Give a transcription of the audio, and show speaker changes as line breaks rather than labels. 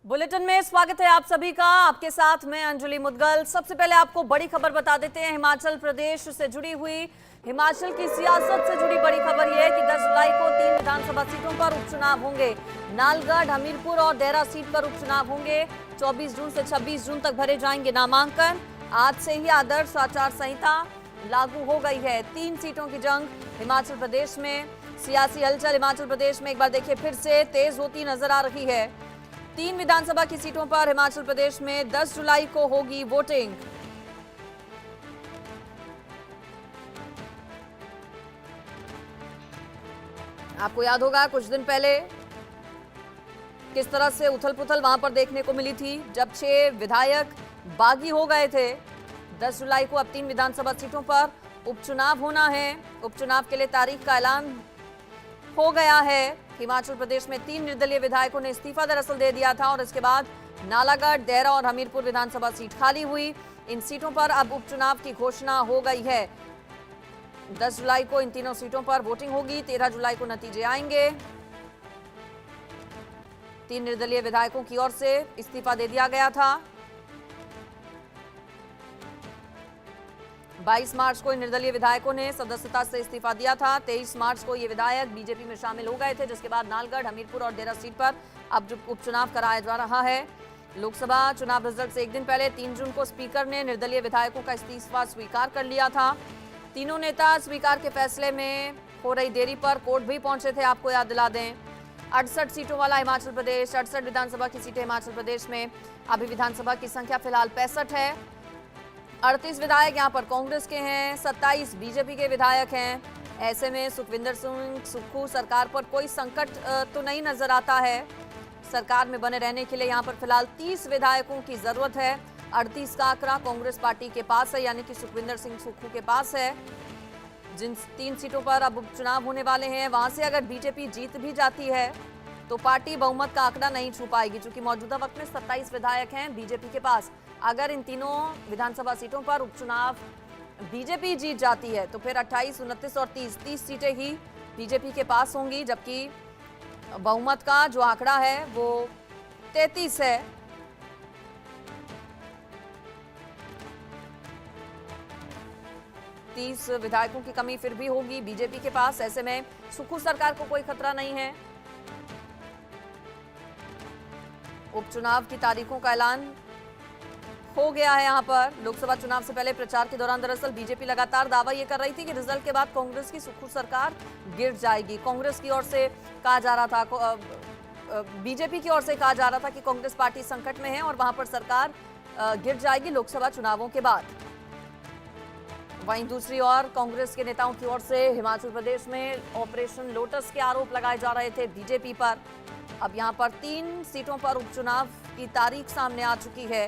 Bulletin में स्वागत है आप सभी का। आपके साथ मैं अंजलि मुदगल। सबसे पहले आपको बड़ी खबर बता देते हैं। हिमाचल प्रदेश से जुड़ी हुई, हिमाचल की सियासत से जुड़ी बड़ी खबर यह है कि 10 जुलाई को 3 विधानसभा सीटों पर उपचुनाव होंगे। नालगढ़, हमीरपुर और देहरा सीट पर उपचुनाव होंगे। 24 जून से 26 जून तक भरे जाएंगे नामांकन। आज से ही आदर्श आचार संहिता लागू हो गई है। 3 सीटों की जंग हिमाचल प्रदेश में। सियासी हलचल हिमाचल प्रदेश में एक बार देखिए फिर से तेज होती नजर आ रही है। 3 विधानसभा की सीटों पर हिमाचल प्रदेश में 10 जुलाई को होगी वोटिंग। आपको याद होगा कुछ दिन पहले किस तरह से उथल-पुथल वहां पर देखने को मिली थी जब 6 विधायक बागी हो गए थे। 10 जुलाई को अब 3 विधानसभा सीटों पर उपचुनाव होना है। उपचुनाव के लिए तारीख का ऐलान हो गया है। हिमाचल प्रदेश में 3 निर्दलीय विधायकों ने इस्तीफा दरअसल दे दिया था और इसके बाद नालागढ़, देहरा और हमीरपुर विधानसभा सीट खाली हुई। इन सीटों पर अब उपचुनाव की घोषणा हो गई है। 10 जुलाई को इन तीनों सीटों पर वोटिंग होगी। 13 जुलाई को नतीजे आएंगे। 3 निर्दलीय विधायकों की ओर से इस्तीफा दे दिया गया था। 22 मार्च को इन निर्दलीय विधायकों ने सदस्यता से इस्तीफा दिया था। 23 मार्च को ये विधायक बीजेपी में शामिल हो गए थे, जिसके बाद नालगढ़, हमीरपुर और देहरा सीट पर अब उपचुनाव कराया जा रहा है। लोकसभा चुनाव रिजल्ट से एक दिन पहले 3 जून को स्पीकर ने निर्दलीय विधायकों का इस्तीफा स्वीकार कर लिया था। तीनों नेता स्पीकर के फैसले में हो रही देरी पर कोर्ट भी पहुंचे थे। आपको याद दिला दें, 68 सीटों वाला हिमाचल प्रदेश, 68 विधानसभा की सीटें हिमाचल प्रदेश में। अभी विधानसभा की संख्या फिलहाल 65 है। 38 विधायक यहाँ पर कांग्रेस के हैं, 27 बीजेपी के विधायक हैं। ऐसे में सुखविंदर सिंह सुक्खू सरकार पर कोई संकट तो नहीं नजर आता है। सरकार में बने रहने के लिए यहाँ पर फिलहाल 30 विधायकों की जरूरत है। 38 का आंकड़ा कांग्रेस पार्टी के पास है, यानी कि सुखविंदर सिंह सुक्खू के पास है। जिन 3 सीटों पर अब उपचुनाव होने वाले हैं, वहां से अगर बीजेपी जीत भी जाती है तो पार्टी बहुमत का आंकड़ा नहीं छू पाएगी, क्योंकि मौजूदा वक्त में 27 विधायक हैं बीजेपी के पास। अगर इन तीनों विधानसभा सीटों पर उपचुनाव बीजेपी जीत जाती है तो फिर 28, 29 और 30 सीटें ही बीजेपी के पास होंगी, जबकि बहुमत का जो आंकड़ा है वो 33 है। तीस विधायकों की कमी फिर भी होगी बीजेपी के पास। ऐसे में सुक्खू सरकार को कोई खतरा नहीं है। उपचुनाव की तारीखों का ऐलान हो गया है। यहाँ पर लोकसभा चुनाव से पहले प्रचार के दौरान दरअसल बीजेपी लगातार दावा ये कर रही थी कि रिजल्ट के बाद कांग्रेस की सुक्खू सरकार गिर जाएगी। कांग्रेस की ओर से कहा जा रहा था, बीजेपी की ओर से कहा जा रहा था कि कांग्रेस पार्टी संकट में है और वहां पर सरकार गिर जाएगी लोकसभा चुनावों के बाद। वहीं दूसरी ओर कांग्रेस के नेताओं की ओर से हिमाचल प्रदेश में ऑपरेशन लोटस के आरोप लगाए जा रहे थे बीजेपी पर। अब यहां पर 3 सीटों पर उपचुनाव की तारीख सामने आ चुकी है।